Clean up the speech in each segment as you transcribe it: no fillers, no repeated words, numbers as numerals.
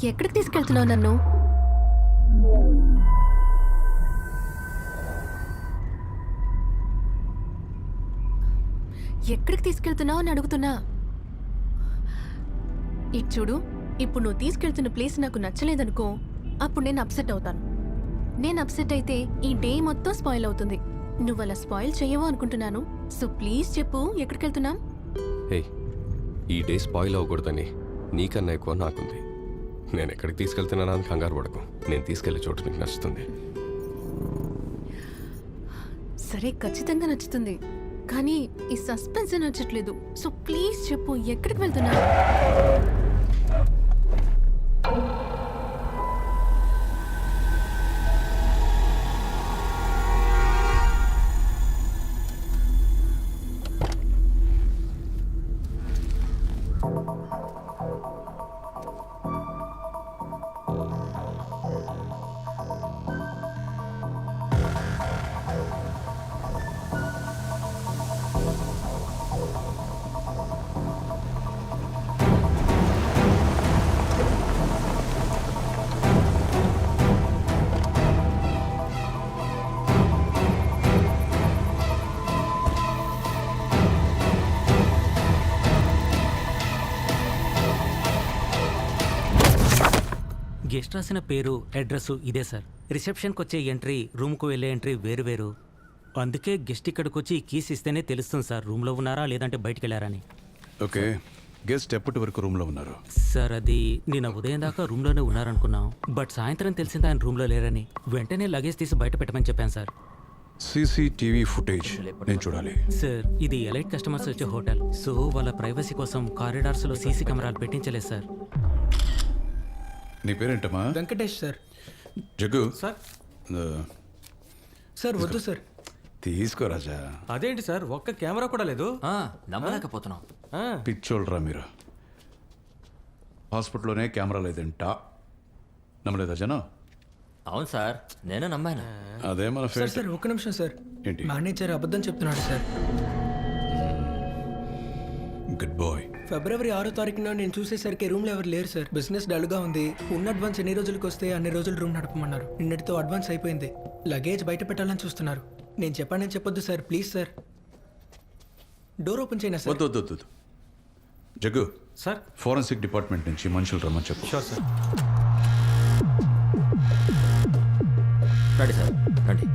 ఎక్కడికి తీసుకెళ్తున్నావు నన్ను? ఎక్కడికి తీసుకెళ్తున్నావు అని అడుగుతున్నా. ఇటు చూడు, ఇప్పుడు నువ్వు తీసుకెళ్తున్న ప్లేస్ నాకు నచ్చలేదనుకో, అప్పుడు నేను అప్సెట్ అవుతాను. నేను అప్సెట్ అయితే ఈ డే మొత్తం స్పాయిల్ అవుతుంది. నువ్వు అలా స్పాయిల్ చెయ్యవు అనుకుంటున్నాను. సో ప్లీజ్ చెప్పు, ఎక్కడికి వెళ్తున్నాం? హే, ఈ డే స్పాయిల్ అవ్వకూడదని నీకన్నా ఎక్కువ నాకుంది. నేను ఎక్కడికి తీసుకెళ్తున్నానా అని కంగారు పడకు. నేను తీసుకెళ్లే చోటు నీకు నచ్చుతుంది. సరే, ఖచ్చితంగా నచ్చుతుంది. కానీ ఈ సస్పెన్స్ నచ్చట్లేదు. సో ప్లీజ్ చెప్పు, ఎక్కడికి వెళ్తున్నా? గెస్ట్ రాసిన పేరు, అడ్రస్ ఇదే సార్. రిసెప్షన్కి వచ్చే ఎంట్రీ, రూమ్కు వెళ్ళే ఎంట్రీ వేరు. అందుకే గెస్ట్ ఇక్కడికి వచ్చి కీస్ ఇస్తేనే తెలుస్తుంది సార్ రూమ్లో ఉన్నారా లేదంటే బయటికి వెళ్ళారని. ఓకే, గెస్ట్ ఎప్పటి వరకు రూమ్లో ఉన్నారు? సార్ అది నిన్న ఉదయం దాకా రూమ్లోనే ఉన్నారనుకున్నాం. బట్ సాయంత్రం తెలిసింది ఆయన రూమ్లో లేరని. వెంటనే లగేజ్ తీసి బయట పెట్టమని చెప్పాను సార్. సీసీటీవీ ఫుటేజ్ నేను చూడాలి. సార్ ఇది ఎలైట్ కస్టమర్స్ వచ్చే హోటల్. సో వాళ్ళ ప్రైవసీ కోసం కారిడార్స్లో సీసీ కెమెరాలు పెట్టించలేదు సార్. నీ పేరేంటమ్మా? వెంకటేష్ సార్. జగ్గు సార్. ఆ, సార్ వద్దు సార్. తీసుకో రాజా. అదేంటి సార్, ఒక్క కెమెరా కూడా లేదు? నమ్మలేకపోతున్నాం. పిచ్చోళ్ళరా మీరు. హాస్పిటల్లోనే కెమెరా లేదంట. నమ్మలేదా జనం? అవును సార్, నేను నమ్మాను. అదే మన సార్ ఫేట్. సార్ ఒక్క నిమిషం సార్. ఏంటి? మేనేజర్ అబద్ధం చెప్తున్నాడు సార్. Good bye. ఫిబ్రవరి 6వ తారీఖున నేను చూసేసరికి రూమ్లో ఎవరు లేరు సార్. బిజినెస్ డల్గా ఉంది. ఉన్న అడ్వాన్స్ ఎన్ని రోజులకు వస్తే అన్ని రోజులు రూమ్ నడపమన్నారు. నిన్నటితో అడ్వాన్స్ అయిపోయింది. లగేజ్ బయట పెట్టాలని చూస్తున్నారు. నేను చెప్పానని చెప్పొద్దు sir, please sir. Door open చేయనా సార్? వద్దు వద్దు వద్దు. Jug sir. ఫోరెన్సిక్ డిపార్ట్మెంట్ నుంచి మనుషులు రమ్మని చెప్పు. Sure sir. రండి సార్, రండి.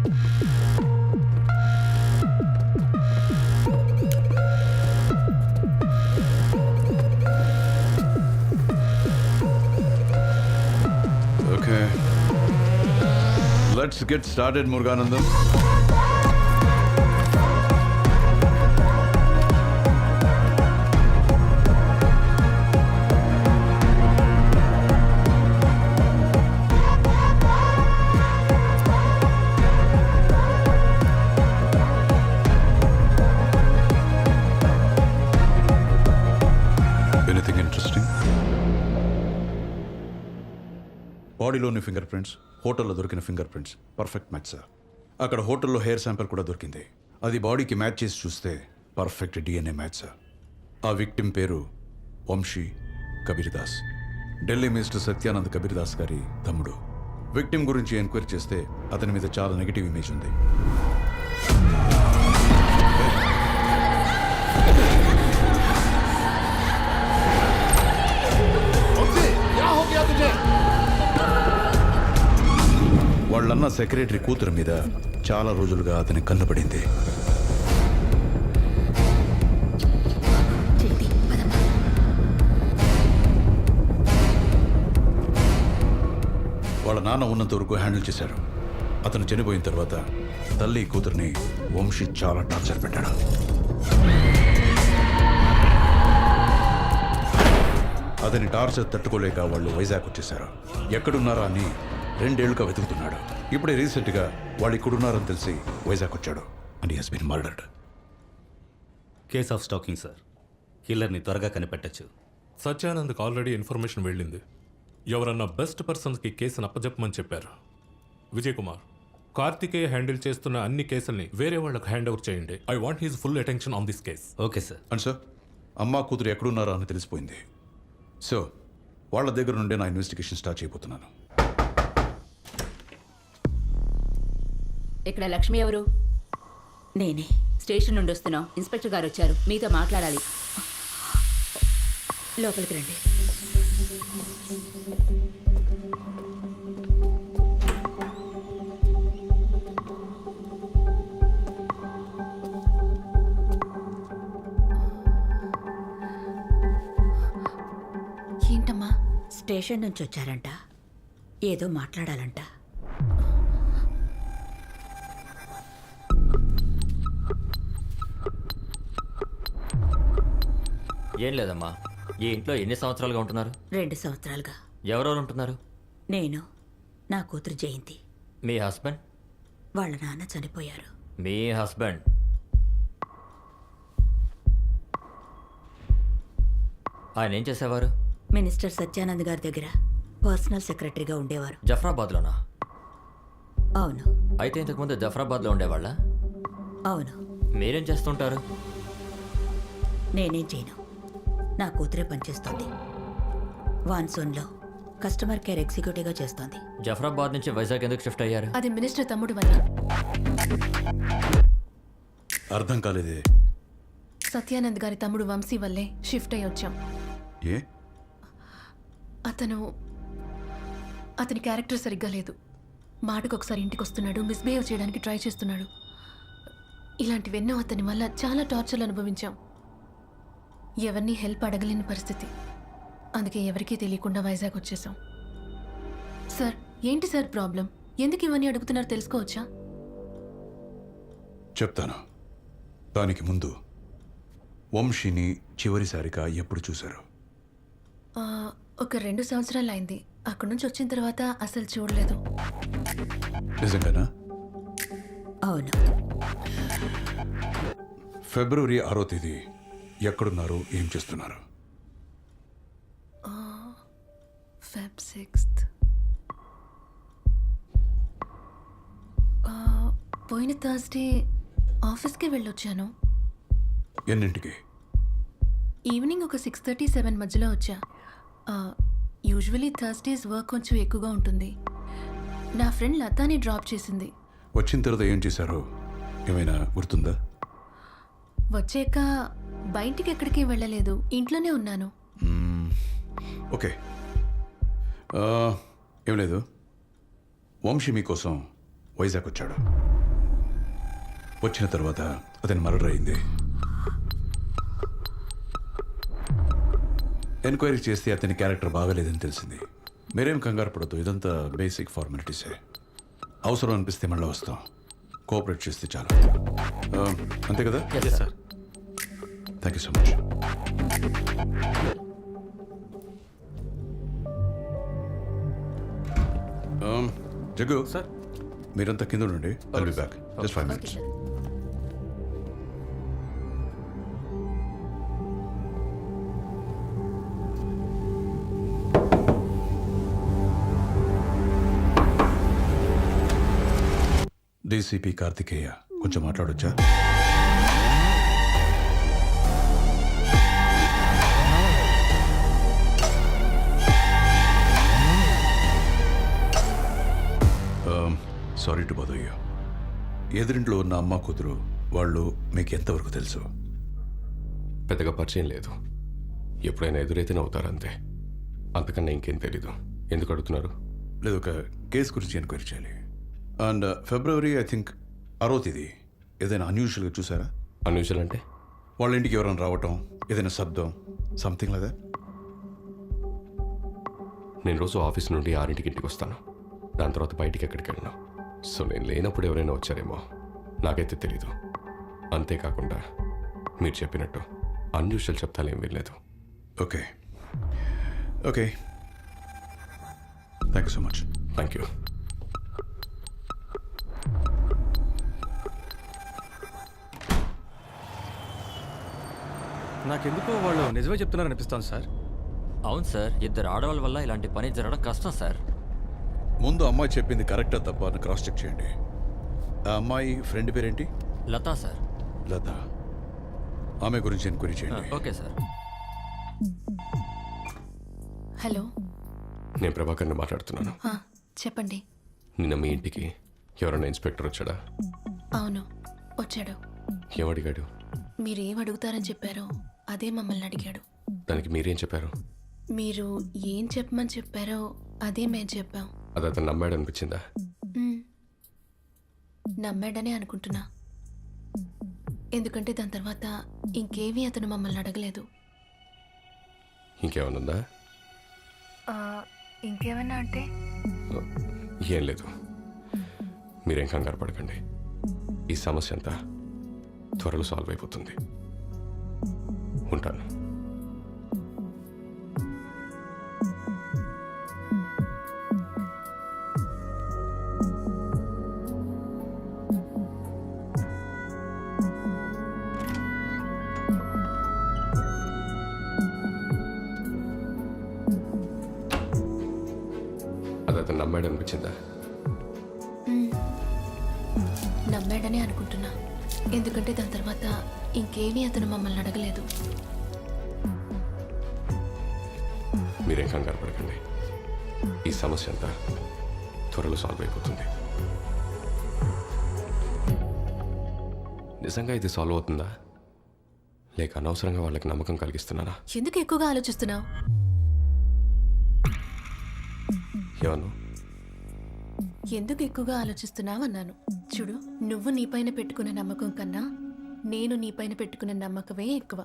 Okay, let's get started Muruganandam. Anything interesting? బాడీలోని ఫింగర్ ప్రింట్స్, హోటల్లో దొరికిన finger prints perfect match sir. అక్కడ హోటల్లో హెయిర్ శాంపిల్ కూడా దొరికింది. అది బాడీకి మ్యాచ్ చేసి చూస్తే పర్ఫెక్ట్ డిఎన్ఏ మ్యాచ్ సార్. ఆ విక్టిమ్ పేరు వంశీ కబీర్దాస్. ఢిల్లీ మినిస్టర్ సత్యానంద్ కబీర్దాస్ గారి తమ్ముడు. విక్టిమ్ గురించి ఎంక్వైరీ చేస్తే అతని మీద చాలా నెగిటివ్ ఇమేజ్ ఉంది. వాళ్ళన్న సెక్రటరీ కూతురు మీద చాలా రోజులుగా అతని కన్నుపడింది. వాళ్ళ నాన్న ఉన్నంత వరకు హ్యాండిల్ చేశారు. అతను చనిపోయిన తర్వాత తల్లి కూతుర్ని వంశీ చాలా టార్చర్ పెట్టాడు. అతని టార్చర్ తట్టుకోలేక వాళ్ళు వైజాగ్ వచ్చేశారు. ఎక్కడున్నారా అని 2 ఏళ్లుగా వెతుకుతున్నాడు. ఇప్పుడే రీసెంట్గా వాళ్ళు ఇక్కడున్నారని తెలిసి వైజాగ్ వచ్చాడు. And he has been murdered. Case of stalking sir. కిల్లర్ని త్వరగా కనిపెట్టచ్చు. సత్యానంద్కి ఆల్రెడీ ఇన్ఫర్మేషన్ వెళ్ళింది. ఎవరన్నా బెస్ట్ పర్సన్స్కి కేసును అప్పచెప్పమని చెప్పారు. విజయ్ కుమార్, కార్తికేయ హ్యాండిల్ చేస్తున్న అన్ని కేసుల్ని వేరే వాళ్ళకి హ్యాండ్ ఓవర్ చేయండి. I want he's full attention on this case. Okay sir. And sir, అమ్మా కూతురు ఎక్కడున్నారా అని తెలిసిపోయింది. సో వాళ్ళ దగ్గర నుండే నా ఇన్వెస్టిగేషన్ స్టార్ట్ చేయబోతున్నాను. ఇక్కడ లక్ష్మి ఎవరు? నేనే. స్టేషన్ నుండి వస్తున్నాం. ఇన్స్పెక్టర్ గారు వచ్చారు, మీతో మాట్లాడాలి. లోపలికి రండి. ఏంటమ్మా? స్టేషన్ నుంచి వచ్చారంట, ఏదో మాట్లాడాలంట. ఏం లేదమ్మా, ఈ ఇంట్లో ఎన్ని సంవత్సరాలుగా ఉంటున్నారు? 2 సంవత్సరాలుగా. ఎవరెవరు ఉంటున్నారు? నేను, నా కూతురు జయంతి. మీ హస్బెండ్? వాళ్ళ నాన్న చనిపోయారు. మీ హస్బెండ్ ఆయన ఏం చేసేవారు? మినిస్టర్ సత్యానంద్ గారి దగ్గర పర్సనల్ సెక్రటరీగా ఉండేవారు. జఫ్రాబాద్లోనా? అవును. అయితే ఇంతకుముందు జఫ్రాబాద్లో ఉండేవాళ్ళ? అవును. మీరేం చేస్తుంటారు? నేనేం చేయను, నా కూతురే పనిచేస్తోంది. వాన్సోన్లో కస్టమర్ కేర్ ఎగ్జిక్యూటివ్గా చేస్తోంది. జఫ్రాబాద్ నుంచి వైజాగ్ ఎందుకు షిఫ్ట్ అయ్యారు? అది మినిస్టర్ తమ్ముడు వల్ల. అర్థం కాలేదే. సత్యానంద్ గారి తమ్ముడు వంశీ వల్లే షిఫ్ట్ అయ్యి వచ్చాం. ఏ? అతని క్యారెక్టర్ సరిగ్గా లేదు. మాటకు ఒకసారి ఇంటికి వస్తున్నాడు, మిస్బిహేవ్ చేయడానికి ట్రై చేస్తున్నాడు. ఇలాంటివెన్నో అతని వల్ల చాలా టార్చర్లు అనుభవించాం. ఎవరిని హెల్ప్ అడగలేని పరిస్థితి. అందుకే ఎవరికీ తెలియకుండా వైజాగ్ వచ్చేసాం. సార్, ఏంటి సార్ ప్రాబ్లం? ఎందుకు ఇవన్నీ అడుగుతున్నారు తెలుసుకోవచ్చా? చెప్తాను. దానికి ముందు వంశీని చివరిసారిగా ఎప్పుడు చూశారు? ఒక 2 సంవత్సరాలు అయింది. అక్కడి నుంచి వచ్చిన తర్వాత అసలు చూడలేదు. నిజంగానా? అవును. ఫిబ్రవరి 6వ తేదీ ఎక్కడున్నారు, ఏం చేస్తున్నారు? Feb 6th. పోయిన థర్స్డే ఆఫీస్కి వెళ్ళొచ్చాను. ఎన్నింటికి? ఈవినింగ్ ఒక 6:30-7 మధ్యలో వచ్చా. యూజువలీ థర్స్డేస్ వర్క్ కొంచెం ఎక్కువగా ఉంటుంది. నా ఫ్రెండ్ లతాని డ్రాప్ చేసింది. వచ్చిన తర్వాత ఏం చేశారో ఏమైనా గుర్తుందా? వచ్చాక బయటికి ఎక్కడికి వెళ్ళలేదు, ఇంట్లోనే ఉన్నాను. ఓకే. ఏం లేదు, వంశీ మీకోసం వైజాగ్ వచ్చాడు. వచ్చిన తర్వాత అతని మర్డర్ అయింది. ఎంక్వైరీ చేస్తే అతని క్యారెక్టర్ బాగాలేదని తెలిసింది. మీరేం కంగారు పడద్దు, ఇదంతా బేసిక్ ఫార్మాలిటీసే. అవసరం అనిపిస్తే మళ్ళీ వస్తాం. కోఆపరేట్ చేస్తే చాలు. అంతే కదా? Sir. Thank you so much. Jaggu sir. మీరంతా కింద ఉండండి. I'll be back. Just 5 minutes. DCP Karthikeya, కొంచెం మాట్లాడొచ్చా? Sorry to bother you. ఎదురింట్లో ఉన్న అమ్మ కూతురు వాళ్ళు మీకు ఎంతవరకు తెలుసు? పెద్దగా పరిచయం లేదు. ఎప్పుడైనా ఎదురైతే నవ్వుతారు అంతే. అంతకన్నా ఇంకేం తెలీదు. ఎందుకు అడుగుతున్నారు? లేదు, ఒక కేసు గురించి ఎంక్వైరీ చేయాలి. అండ్ ఫిబ్రవరి ఐ థింక్ 6వ తేదీ ఏదైనా అన్యూజువల్గా చూసారా? అన్యూజువల్ అంటే? వాళ్ళ ఇంటికి ఎవరైనా రావటం, ఏదైనా శబ్దం, సంథింగ్ లేదా? నేను రోజు ఆఫీస్ నుండి 6ంటికి ఇంటికి వస్తాను. దాని తర్వాత బయటికి ఎక్కడికి వెళ్ళను. సో నేను లేనప్పుడు ఎవరైనా వచ్చారేమో, నాకైతే తెలీదు. అంతేకాకుండా మీరు చెప్పినట్టు అన్యూజువల్ శబ్దాలు ఏం వినలేదు. Okay okay, thank you so much. Thank you. నాకెందుకో వాళ్ళు నిజమే చెప్తున్నారు అనిపిస్తాను సార్. అవును సార్, 2 ఆడవాళ్ళ వల్ల ఇలాంటి పని జరగడం కష్టం సార్. ముందు అమ్మాయి చెప్పింది కరెక్టా తప్ప అని క్రాస్ చెక్ చేయండి. ఆ అమ్మాయి ఫ్రెండ్ పేరేంటి? లతా సార్. లత. ఆమె గురించి ఎంక్వైరీ చేయండి. Okay sir. హలో. నేను ప్రభాకర్ని మాట్లాడుతున్నాను. ఆ, చెప్పండి. నిన్న మీ ఇంటికి ఎవరైనా ఇన్స్పెక్టర్ వచ్చాడా? అవును, వచ్చాడు. ఏమడిగాడు? మీరేం అడుగుతారని చెప్పారో అదే మమ్మల్ని అడిగాడు. దానికి మీరేం చెప్పారు? మీరు ఏం చెప్పమని చెప్పారో అదే మేము చెప్పాం. అది అతను నమ్మాడు అనిపించిందా? మ్మ్. నమ్మాడనే అనుకుంటున్నా. ఎందుకంటే దాని తర్వాత ఇంకేమీ అతను మమ్మల్ని అడగలేదు. ఇంకేమనుందా? ఇంకేమన్నా అంటే? ఏం లేదు, మీరేం కంగారు పడకండి. ఈ సమస్య అంతా త్వరలో సాల్వ్ అయిపోతుంది. ఉంటాను. అది అతను నమ్మాడు అనిపించిందా? నమ్మాడనే అనుకుంటున్నా. ఎందుకంటే దాని తర్వాత ఇంకేమీ అతను మమ్మల్ని అడగలేదు. మీరేం కంగారు పడకండి. ఈ సమస్య అంతా త్వరలో సాల్వ్ అయిపోతుంది. నిజంగా ఇది సాల్వ్ అవుతుందా, లేక అనవసరంగా వాళ్ళకి నమ్మకం కలిగిస్తున్నానా? ఎందుకు ఎక్కువగా ఆలోచిస్తున్నావు? ఏమను? ఎందుకు ఎక్కువగా ఆలోచిస్తున్నావు అన్నాను. చూడు, నువ్వు నీపైన పెట్టుకున్న నమ్మకం కన్నా నేను నీపైన పెట్టుకున్న నమ్మకమే ఎక్కువ.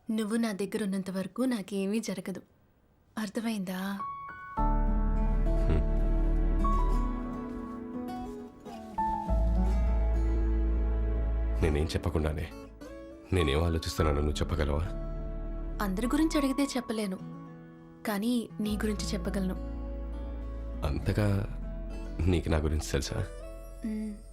నువ్వు నా దగ్గర ఉన్నంత వరకు నాకేమీ జరగదు. అర్థమైందా? నేనేం చెప్పకుండానే నేనేం ఆలోచిస్తున్నానో నువ్వు చెప్పగలవా? అందరి గురించి అడిగితే చెప్పలేను, కానీ నీ గురించి చెప్పగలను. అంతగా నీకు నా గురించి తెలుసా? మ్,